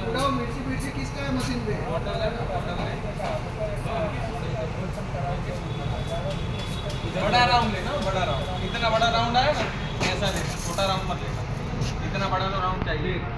उड़ाओ मिर्ची मिर्ची किसका है मशीन पे? बड़ा राउंड लेना, बड़ा राउंड, इतना बड़ा राउंड आया ना ऐसा लेना, छोटा राउंड मत लेना, इतना बड़ा राउंड चाहिए।